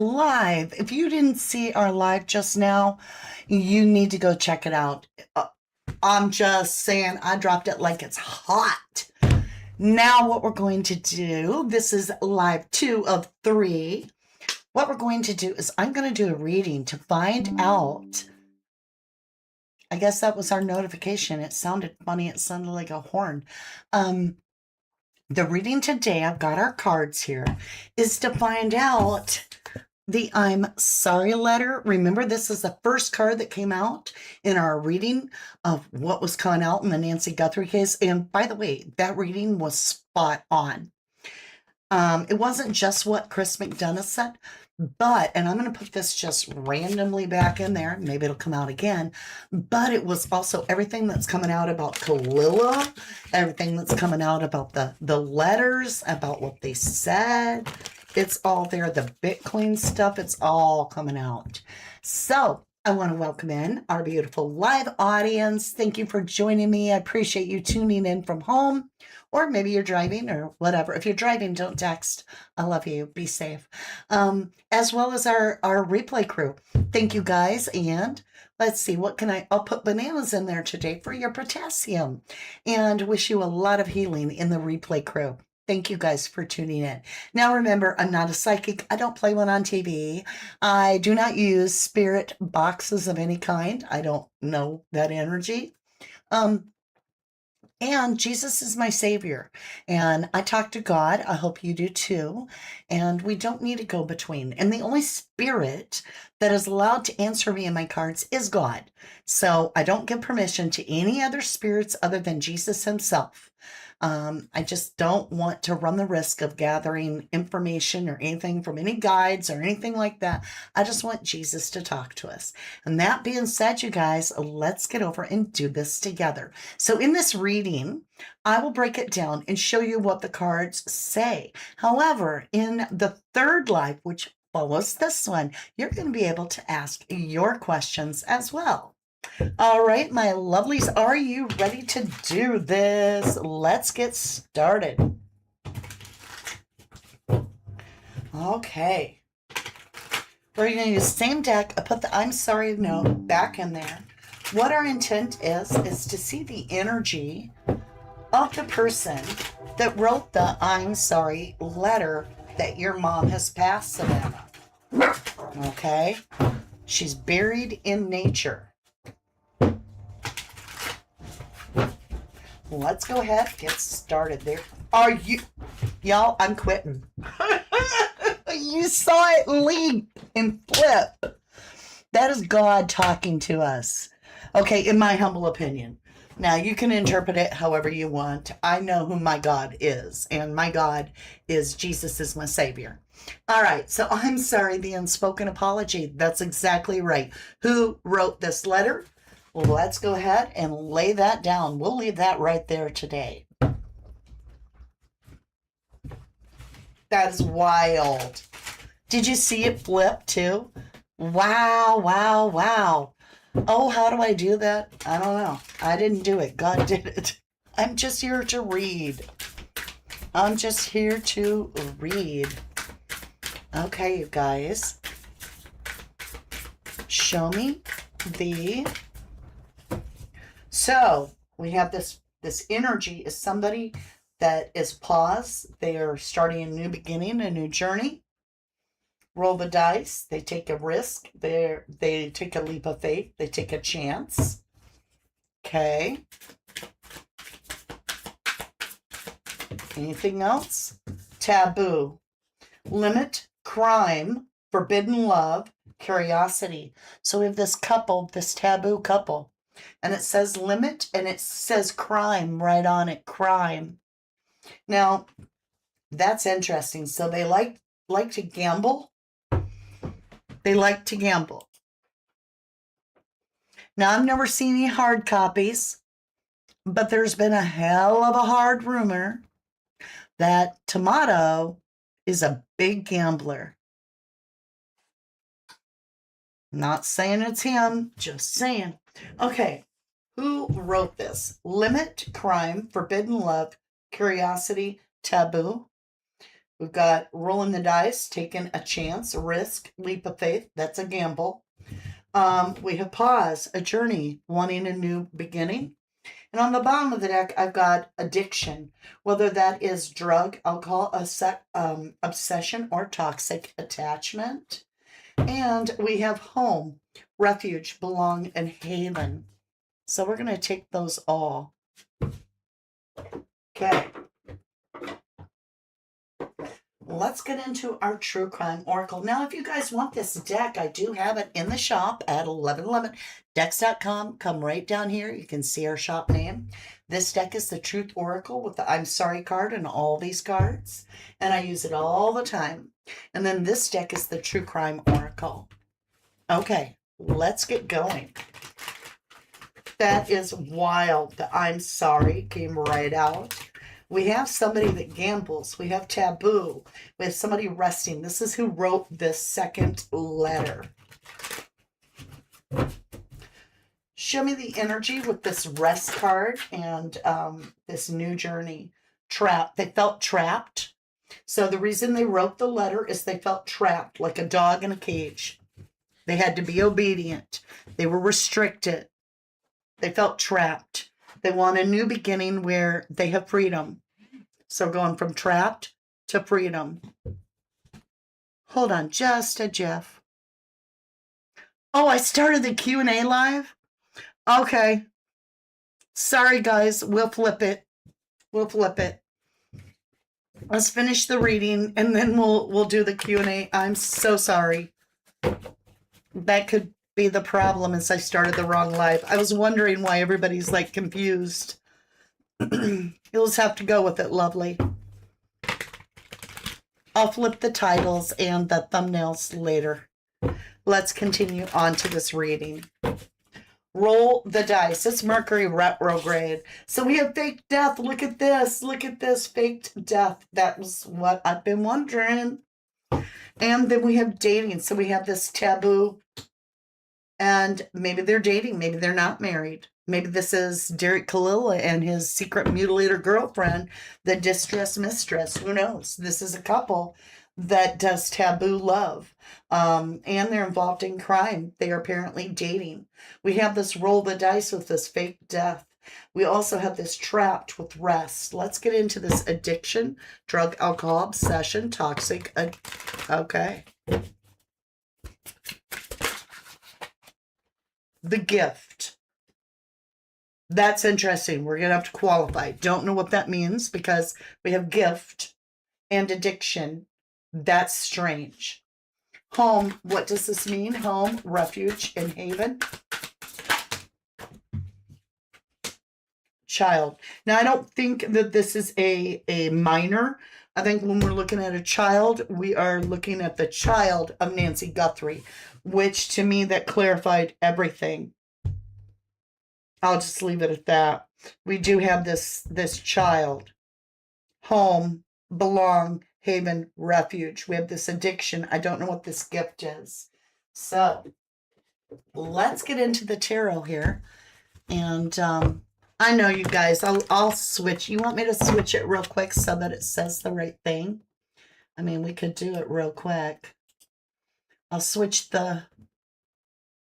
live. If you didn't see our live just now, you need to go check it out. I'm just saying, I dropped it like it's hot. Now, what we're going to do, this is live 2 of 3. What we're going to do is I'm going to do a reading to find out. I guess that was our notification. It sounded funny. It sounded like a horn. The reading today, I've got our cards here, is to find out the I'm sorry letter. Remember, this is the first card that came out in our reading of what was coming out in the Nancy Guthrie case. And by the way, that reading was spot on. It wasn't just what Chris McDonough said, but, and I'm going to put this just randomly back in there, maybe it'll come out again, but it was also everything that's coming out about Kalila, everything that's coming out about the letters, about what they said. It's all there. The Bitcoin stuff, it's all coming out. So I want to welcome in our beautiful live audience. Thank you for joining me. I appreciate you tuning in from home, or maybe you're driving or whatever. If you're driving, don't text. I love you. Be safe. As well as our replay crew. Thank you guys. And let's see, what can I'll put bananas in there today for your potassium, and wish you a lot of healing in the replay crew. Thank you guys for tuning in. Now, remember, I'm not a psychic. I don't play one on TV. I do not use spirit boxes of any kind. I don't know that energy. And Jesus is my savior. And I talk to God. I hope you do too. And we don't need a go between. And the only spirit that is allowed to answer me in my cards is God. So I don't give permission to any other spirits other than Jesus himself. I just don't want to run the risk of gathering information or anything from any guides or anything like that. I just want Jesus to talk to us. And that being said, you guys, let's get over and do this together. So in this reading, I will break it down and show you what the cards say. However, in the third live, which follows this one, you're going to be able to ask your questions as well. All right, my lovelies, are you ready to do this? Let's get started. Okay. We're going to use the same deck. I put the I'm sorry note back in there. What our intent is to see the energy of the person that wrote the I'm sorry letter that your mom has passed, Savannah. Okay? She's buried in nature. Let's go ahead and get started there. Are you... Y'all, I'm quitting. You saw it leap and flip. That is God talking to us. Okay, in my humble opinion. Now, you can interpret it however you want. I know who my God is, and my God is Jesus is my Savior. All right, so I'm sorry, the unspoken apology. That's exactly right. Who wrote this letter? Well, let's go ahead and lay that down. We'll leave that right there today. That is wild. Did you see it flip too? Wow, wow, wow. Oh, how do I do that? I don't know. I didn't do it. God did it. I'm just here to read. I'm just here to read. Okay, you guys. Show me the... So we have this energy is somebody that is paused. They are starting a new beginning, a new journey. Roll the dice. They take a risk. They take a leap of faith. They take a chance. Okay. Anything else? Taboo. Limit, crime, forbidden love, curiosity. So we have this couple, this taboo couple. And it says limit, and it says crime right on it, crime. Now, that's interesting. So they like to gamble. They like to gamble. Now, I've never seen any hard copies, but there's been a hell of a hard rumor that Tomato is a big gambler. Not saying it's him, just saying. Okay, who wrote this? Limit, crime, forbidden love, curiosity, taboo. We've got rolling the dice, taking a chance, a risk, leap of faith. That's a gamble. We have pause, a journey, wanting a new beginning. And on the bottom of the deck, I've got addiction, whether that is drug, alcohol, obsession, or toxic attachment. And we have home, refuge, belong, and haven. So we're going to take those all. Okay. Let's get into our True Crime Oracle. Now, if you guys want this deck, I do have it in the shop at 1111decks.com. Come right down here. You can see our shop name. This deck is the Truth Oracle with the I'm Sorry card and all these cards. And I use it all the time. And then this deck is the True Crime Oracle. Okay, let's get going. That is wild. The I'm Sorry came right out. We have somebody that gambles. We have taboo. We have somebody resting. This is who wrote this second letter. Show me the energy with this rest card and this new journey. Trapped. They felt trapped. So the reason they wrote the letter is they felt trapped, like a dog in a cage. They had to be obedient. They were restricted. They felt trapped. They want a new beginning where they have freedom. So going from trapped to freedom. Hold on just a Jeff. Oh, I started the Q&A live? Okay. Sorry, guys. We'll flip it. We'll flip it. Let's finish the reading, and then we'll do the Q&A. I'm so sorry. That could be the problem as I started the wrong live. I was wondering why everybody's like confused. You'll just have to go with it, lovely. I'll flip the titles and the thumbnails later. Let's continue on to this reading. Roll the dice. It's Mercury retrograde. So we have fake death. Look at this. Look at this faked death. That was what I've been wondering. And then we have dating. So we have this taboo. And maybe they're dating. Maybe they're not married. Maybe this is Derek Kalila and his secret mutilator girlfriend, the distress mistress. Who knows? This is a couple that does taboo love. And they're involved in crime. They are apparently dating. We have this roll the dice with this fake death. We also have this trapped with rest. Let's get into this addiction, drug, alcohol, obsession, toxic. Okay. The gift. That's interesting. We're going to have to qualify. Don't know what that means because we have gift and addiction. That's strange. Home. What does this mean? Home, refuge, and haven. Child. Now, I don't think that this is a minor. I think when we're looking at a child, we are looking at the child of Nancy Guthrie, which to me that clarified everything. I'll just leave it at that. We do have this child, home, belong, haven, refuge. We have this addiction. I don't know what this gift is. So let's get into the tarot here. And I know you guys, I'll switch. You want me to switch it real quick so that it says the right thing? I mean, we could do it real quick. I'll switch the...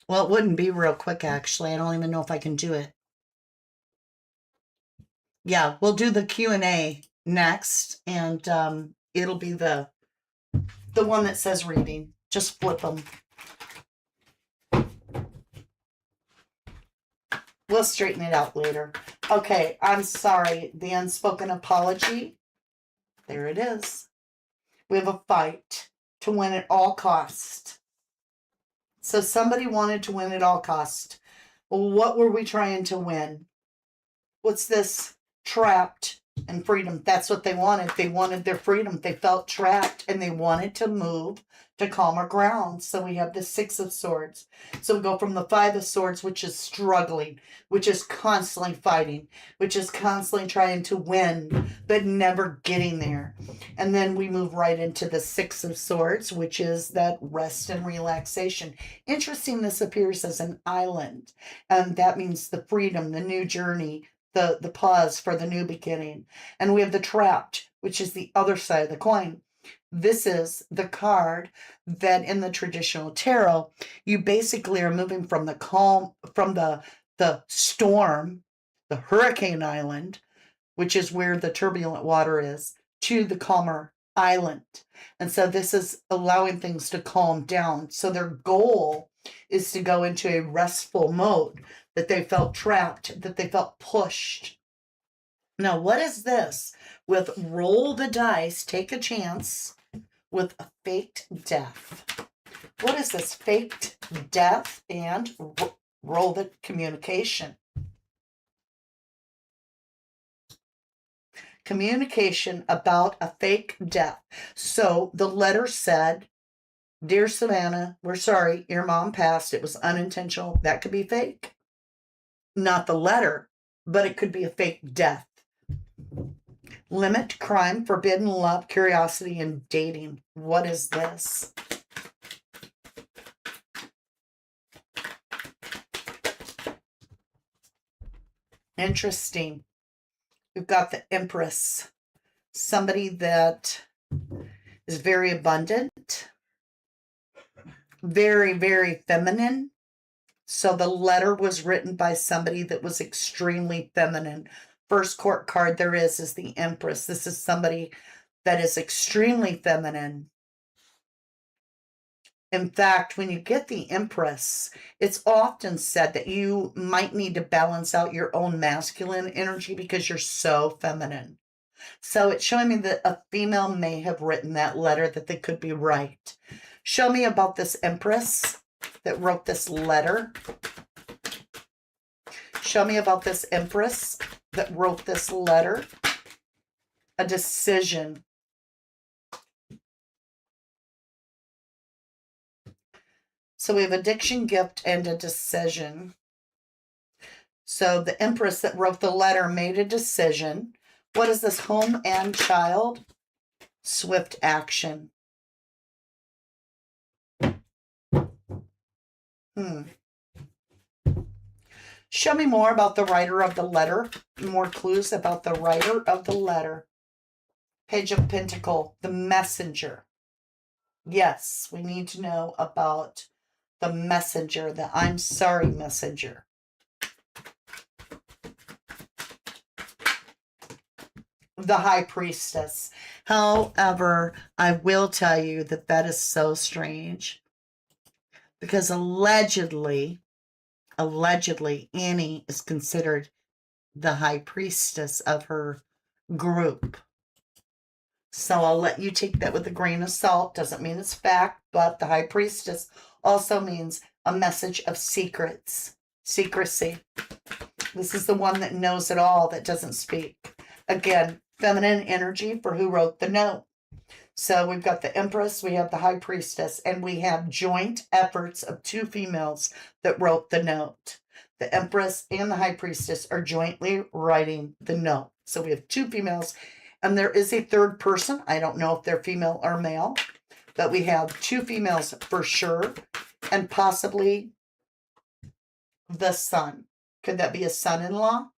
Well, it wouldn't be real quick, actually. I don't even know if I can do it. Yeah, we'll do the Q&A next, and it'll be the one that says reading. Just flip them. We'll straighten it out later. Okay, I'm sorry. The unspoken apology. There it is. We have a fight to win at all cost. So somebody wanted to win at all cost. Well, what were we trying to win? What's this? Trapped and freedom. That's what they wanted. They wanted their freedom. They felt trapped and they wanted to move to calmer ground. So we have the Six of Swords. So we go from the Five of Swords, which is struggling, which is constantly fighting, which is constantly trying to win, but never getting there. And then we move right into the Six of Swords, which is that rest and relaxation. Interesting, this appears as an island. And that means the freedom, the new journey, the pause for the new beginning. And we have the Trapped, which is the other side of the coin. This is the card that in the traditional tarot, you basically are moving from the calm, from the storm, the hurricane island, which is where the turbulent water is, to the calmer island. And so this is allowing things to calm down. So their goal is to go into a restful mode, that they felt trapped, that they felt pushed. Now, what is this? With roll the dice, take a chance with a faked death. What is this? Faked death and roll the communication. Communication about a fake death. So the letter said, "Dear Savannah, we're sorry, your mom passed. It was unintentional." That could be fake. Not the letter, but it could be a fake death. Limit crime, forbidden love, curiosity, and dating. What is this? Interesting. We've got the Empress. Somebody that is very abundant. Very, very feminine. So the letter was written by somebody that was extremely feminine. First court card there is the Empress. This is somebody that is extremely feminine. In fact, when you get the Empress, it's often said that you might need to balance out your own masculine energy because you're so feminine. So it's showing me that a female may have written that letter, that they could be right. Show me about this Empress that wrote this letter. Show me about this Empress that wrote this letter. A decision. So we have addiction, gift, and a decision. So the Empress that wrote the letter made a decision. What is this? Home and child. Swift action. Show me more about the writer of the letter. More clues about the writer of the letter. Page of Pentacles, the messenger. Yes, we need to know about the messenger, the I'm sorry messenger. The High Priestess. However, I will tell you that that is so strange, because allegedly, Annie is considered the High Priestess of her group. So I'll let you take that with a grain of salt. Doesn't mean it's fact, but the High Priestess also means a message of secrets, secrecy. This is the one that knows it all, that doesn't speak. Again, feminine energy for who wrote the note. So we've got the Empress, we have the High Priestess, and we have joint efforts of two females that wrote the note. The Empress and the High Priestess are jointly writing the note. So we have two females, and there is a third person. I don't know if they're female or male, but we have two females for sure, and possibly the son. Could that be a son-in-law?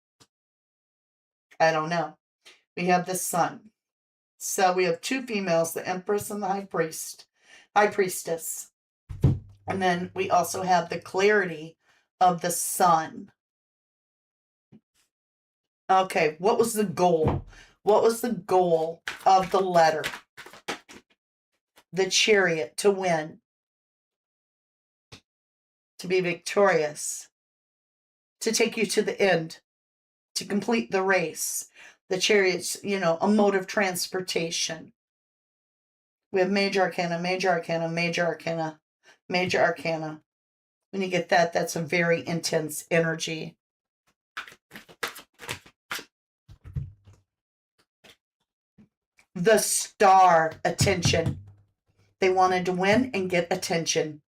I don't know. We have the son. So we have two females, the Empress and the High Priestess. And then we also have the clarity of the sun. Okay, what was the goal? What was the goal of the letter? The Chariot, to win. To be victorious. To take you to the end. To complete the race. The Chariot's, a mode of transportation. We have major arcana, major arcana, major arcana, major arcana. When you get that, that's a very intense energy. The Star, attention. They wanted to win and get attention.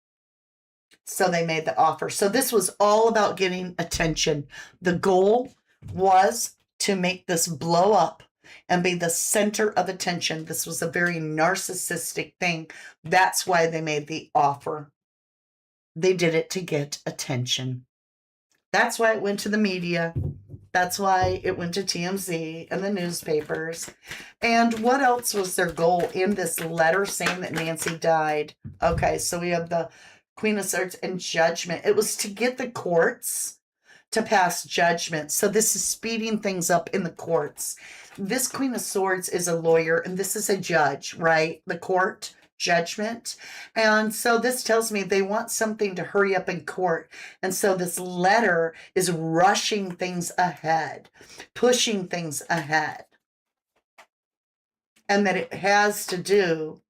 So they made the offer. So this was all about getting attention. The goal was to make this blow up and be the center of attention. This was a very narcissistic thing. That's why they made the offer. They did it to get attention. That's why it went to the media. That's why it went to TMZ and the newspapers. And what else was their goal in this letter saying that Nancy died? Okay, so we have the Queen of Swords and Judgment. It was to get the courts to pass judgment. So this is speeding things up in the courts. This Queen of Swords is a lawyer and this is a judge, right? The court judgment. And so this tells me they want something to hurry up in court. And so this letter is rushing things ahead, pushing things ahead. And that it has to do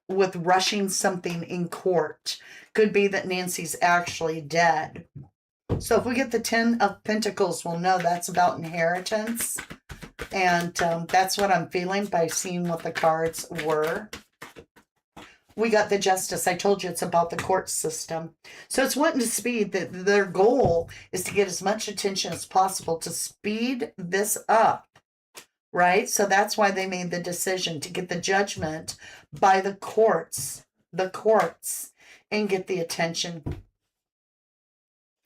with rushing something in court. Could be that Nancy's actually dead. So if we get the 10 of Pentacles, we'll know that's about inheritance. And that's what I'm feeling by seeing what the cards were. We got the Justice. I told you it's about the court system. So it's wanting to speed. Their goal is to get as much attention as possible to speed this up, right? So that's why they made the decision to get the judgment by the courts, and get the attention.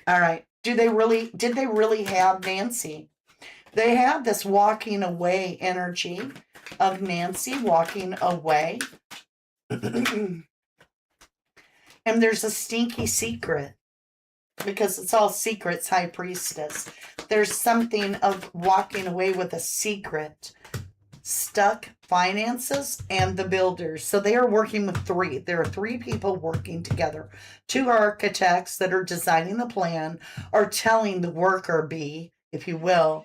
All right. Did they really have Nancy? They have this walking away energy of Nancy walking away. And there's a stinky secret because it's all secrets, High Priestess. There's something of walking away with a secret. Stuck finances and the builders. So they are working with three. There are three people working together. Two architects that are designing the plan are telling the worker bee, if you will,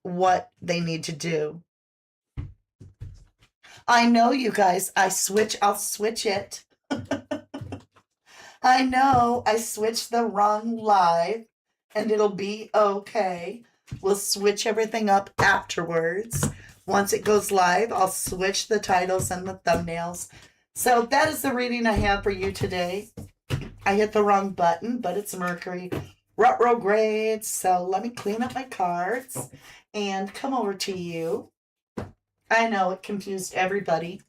what they need to do. I know, you guys, I'll switch it. I know I switched the wrong live and it'll be okay. We'll switch everything up afterwards. Once it goes live, I'll switch the titles and the thumbnails. So that is the reading I have for you today. I hit the wrong button, but it's Mercury retrograde. So let me clean up my cards and come over to you. I know it confused everybody.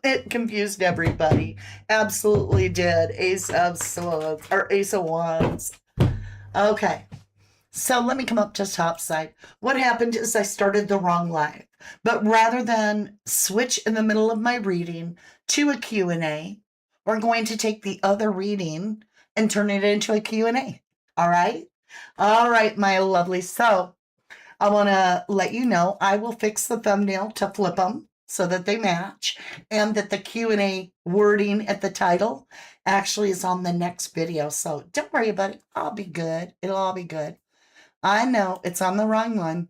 It confused everybody. Absolutely did. Ace of Swords or Ace of Wands. Okay. So let me come up to top side. What happened is I started the wrong live. But rather than switch in the middle of my reading to a Q&A, we're going to take the other reading and turn it into a Q&A. All right? All right, my lovely. So I want to let you know I will fix the thumbnail to flip them so that they match, and that the Q&A wording at the title actually is on the next video. So don't worry about it. I'll be good. It'll all be good. I know it's on the wrong one.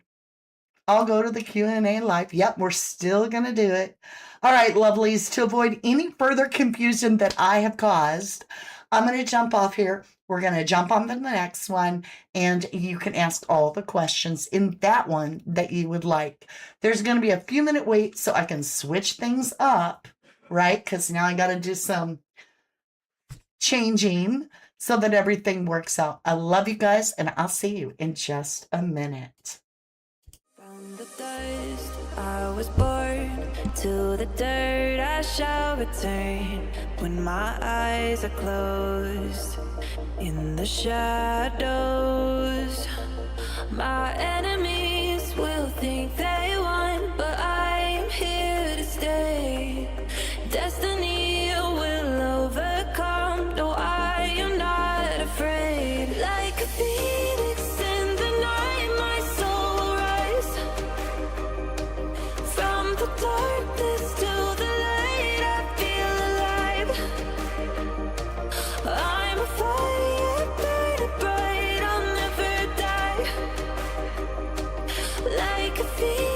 I'll go to the Q&A live. Yep, we're still going to do it. All right, lovelies, to avoid any further confusion that I have caused, I'm going to jump off here. We're going to jump on to the next one, and you can ask all the questions in that one that you would like. There's going to be a few minute wait so I can switch things up, right? Because now I got to do some changing so that everything works out. I love you guys, and I'll see you in just a minute. From the dust I was born, to the dirt I shall return. When my eyes are closed, in the shadows, my enemies will think they won, but I am here to stay. Destiny will overcome, no, I am not afraid. Like a phoenix in the night, my soul will rise. From the darkness to the light, I feel alive. I'm a fire, burning bright, I'll never die. Like a phoenix.